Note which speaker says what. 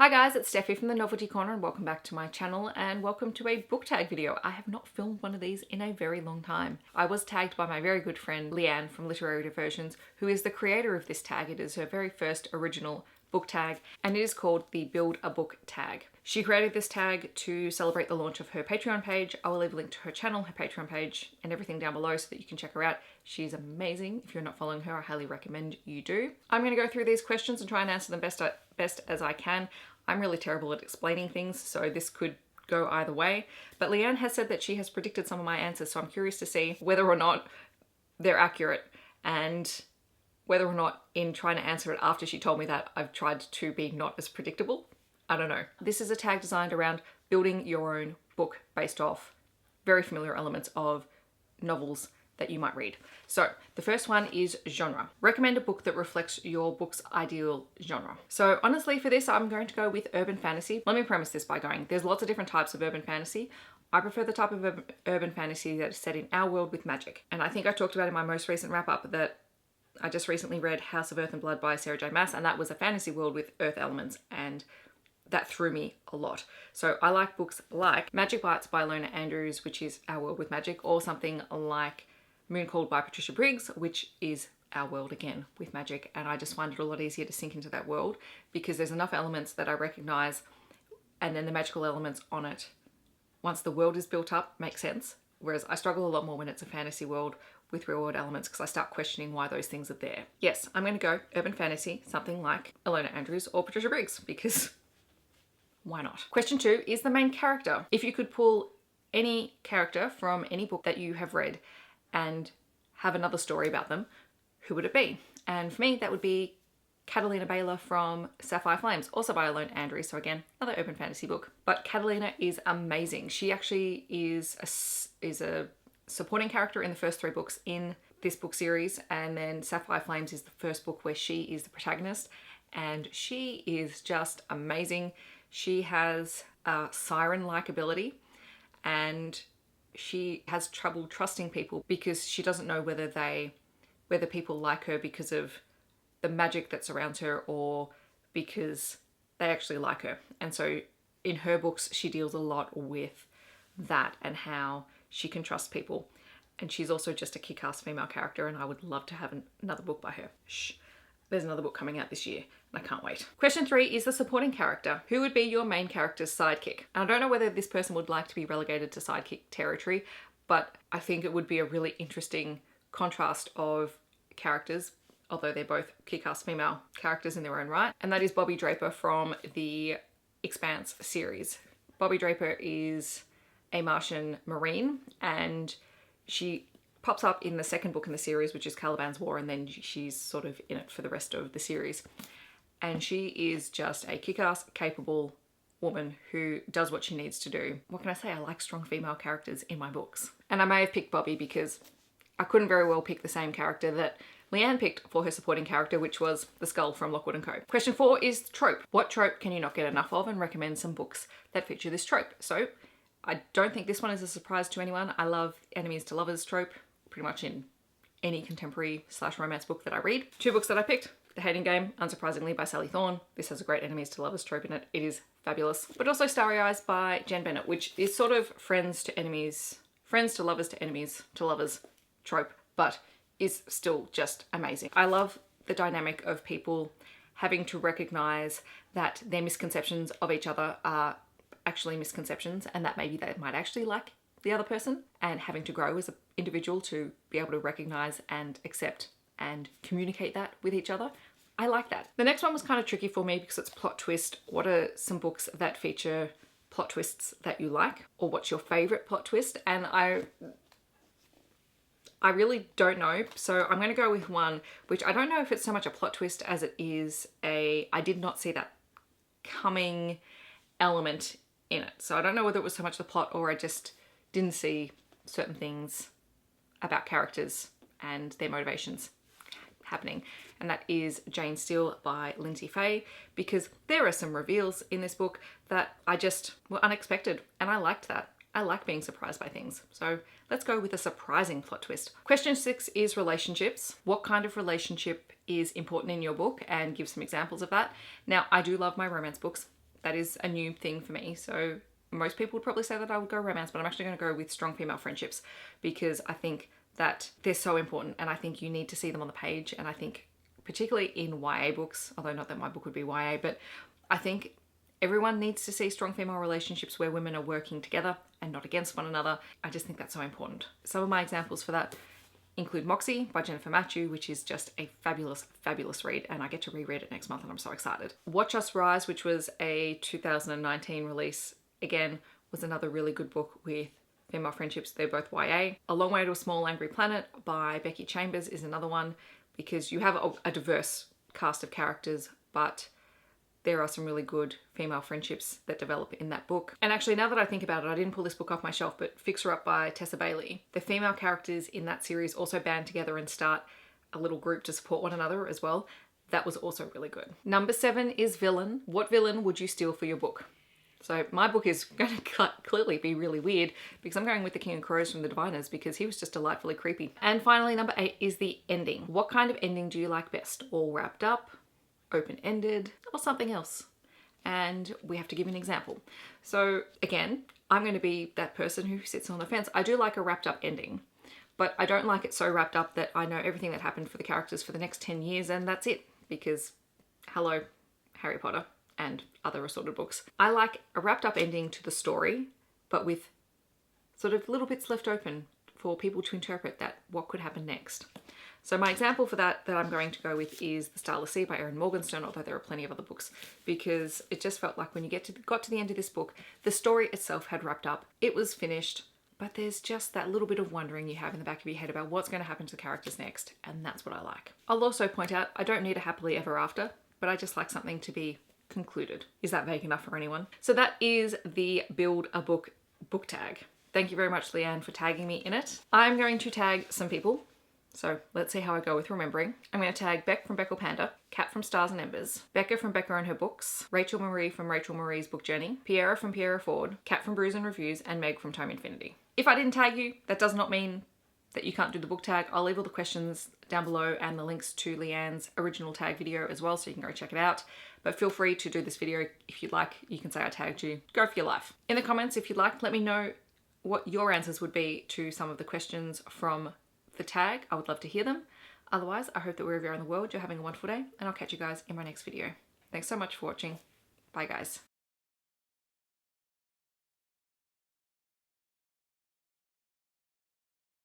Speaker 1: Hi guys, it's Steffi from the Novelty Corner and welcome back to my channel and welcome to a book tag video. I have not filmed one of these in a very long time. I was tagged by my very good friend Leanne from Literary Diversions, who is the creator of this tag. It is her very first original book tag and it is called the Build a Book tag. She created this tag to celebrate the launch of her Patreon page. I will leave a link to her channel, her Patreon page and everything down below so that you can check her out. She's amazing. If you're not following her, I highly recommend you do. I'm going to go through these questions and try and answer them best as I can. I'm really terrible at explaining things, so this could go either way. But Leanne has said that she has predicted some of my answers, so I'm curious to see whether or not they're accurate and whether or not in trying to answer it after she told me that I've tried to be not as predictable. I don't know. This is a tag designed around building your own book based off very familiar elements of novels that you might read. So the first one is genre. Recommend a book that reflects your book's ideal genre. So honestly for this, I'm going to go with urban fantasy. Let me premise this by going, there's lots of different types of urban fantasy. I prefer the type of urban fantasy that is set in our world with magic. And I think I talked about in my most recent wrap up that I just recently read House of Earth and Blood by Sarah J Maas, and that was a fantasy world with earth elements, and that threw me a lot. So I like books like Magic Bites by Lona Andrews, which is our world with magic, or something like Moon Called by Patricia Briggs, which is our world again with magic. And I just find it a lot easier to sink into that world because there's enough elements that I recognize, and then the magical elements on it, once the world is built up, make sense. Whereas I struggle a lot more when it's a fantasy world with real world elements because I start questioning why those things are there. Yes, I'm going to go urban fantasy, something like Lona Andrews or Patricia Briggs, because why not? Question 2 is the main character. If you could pull any character from any book that you have read and have another story about them, who would it be? And for me, that would be Catalina Baylor from Sapphire Flames, also by Lona Andrews. So again, another urban fantasy book. But Catalina is amazing. She actually is a supporting character in the first 3 books in this book series. And then Sapphire Flames is the first book where she is the protagonist. And she is just amazing. She has a siren-like ability and she has trouble trusting people because she doesn't know whether people like her because of the magic that surrounds her or because they actually like her. And so in her books, she deals a lot with that and how she can trust people. And she's also just a kick-ass female character and I would love to have another book by her. Shh. There's another book coming out this year and I can't wait. Question 3 is the supporting character. Who would be your main character's sidekick? And I don't know whether this person would like to be relegated to sidekick territory, but I think it would be a really interesting contrast of characters, although they're both kick-ass female characters in their own right. And that is Bobbi Draper from the Expanse series. Bobbi Draper is a Martian Marine and she pops up in the second book in the series, which is Caliban's War, and then she's sort of in it for the rest of the series. And she is just a kick-ass, capable woman who does what she needs to do. What can I say? I like strong female characters in my books. And I may have picked Bobbi because I couldn't very well pick the same character that Leanne picked for her supporting character, which was the Skull from Lockwood & Co. Question 4 is trope. What trope can you not get enough of, and recommend some books that feature this trope? So I don't think this one is a surprise to anyone. I love enemies to lovers trope pretty much in any contemporary / romance book that I read. 2 books that I picked. The Hating Game, unsurprisingly, by Sally Thorne. This has a great enemies to lovers trope in it. It is fabulous. But also Starry Eyes by Jen Bennett, which is sort of friends to lovers to enemies to lovers trope, but is still just amazing. I love the dynamic of people having to recognize that their misconceptions of each other are actually misconceptions and that maybe they might actually like the other person, and having to grow as an individual to be able to recognize and accept and communicate that with each other. I like that. The next one was kind of tricky for me because it's plot twist. What are some books that feature plot twists that you like, or what's your favorite plot twist? And I really don't know. So I'm going to go with one, which I don't know if it's so much a plot twist as it is I did not see that coming element in it. So I don't know whether it was so much the plot or I just didn't see certain things about characters and their motivations happening. And that is Jane Steele by Lindsay Fay, because there are some reveals in this book that I just were unexpected and I liked that. I like being surprised by things. So let's go with a surprising plot twist. Question 6 is relationships. What kind of relationship is important in your book, and give some examples of that. Now, I do love my romance books. that is a new thing for me. So most people would probably say that I would go romance, but I'm actually going to go with strong female friendships because I think that they're so important and I think you need to see them on the page. And I think particularly in YA books, although not that my book would be YA, but I think everyone needs to see strong female relationships where women are working together and not against one another. I just think that's so important. Some of my examples for that include Moxie by Jennifer Matthew, which is just a fabulous, fabulous read, and I get to reread it next month and I'm so excited. Watch Us Rise, which was a 2019 release, again, was another really good book with female friendships. They're both YA. A Long Way to a Small Angry Planet by Becky Chambers is another one because you have a diverse cast of characters, but there are some really good female friendships that develop in that book. And actually, now that I think about it, I didn't pull this book off my shelf, but Fix Her Up by Tessa Bailey. The female characters in that series also band together and start a little group to support one another as well. That was also really good. Number 7 is Villain. What villain would you steal for your book? So my book is going to clearly be really weird because I'm going with the King of Crows from the Diviners because he was just delightfully creepy. And finally, number 8 is the ending. What kind of ending do you like best? All wrapped up, open-ended, or something else? And we have to give an example. So again, I'm going to be that person who sits on the fence. I do like a wrapped up ending, but I don't like it so wrapped up that I know everything that happened for the characters for the next 10 years and that's it, because hello, Harry Potter and other assorted books. I like a wrapped up ending to the story, but with sort of little bits left open for people to interpret that what could happen next. So my example for that I'm going to go with is The Starless Sea by Erin Morgenstern, although there are plenty of other books, because it just felt like when you got to the end of this book, the story itself had wrapped up. It was finished, but there's just that little bit of wondering you have in the back of your head about what's going to happen to the characters next, and that's what I like. I'll also point out, I don't need a happily ever after, but I just like something to be concluded. Is that vague enough for anyone? So that is the Build a Book book tag. Thank you very much, Leanne, for tagging me in it. I'm going to tag some people. So let's see how I go with remembering. I'm going to tag Beck from Beckle Panda, Kat from Stars and Embers, Becca from Becca and Her Books, Rachel Marie from Rachel Marie's Book Journey, Piera from Piera Ford, Kat from Brews and Reviews, and Meg from Tome Infinity. If I didn't tag you, that does not mean that you can't do the book tag. I'll leave all the questions down below and the links to Leanne's original tag video as well, so you can go check it out. But feel free to do this video if you'd like. You can say I tagged you. Go for your life. In the comments, if you'd like, let me know what your answers would be to some of the questions from the tag. I would love to hear them. Otherwise, I hope that wherever you are in the world, you're having a wonderful day, and I'll catch you guys in my next video. Thanks so much for watching. Bye, guys.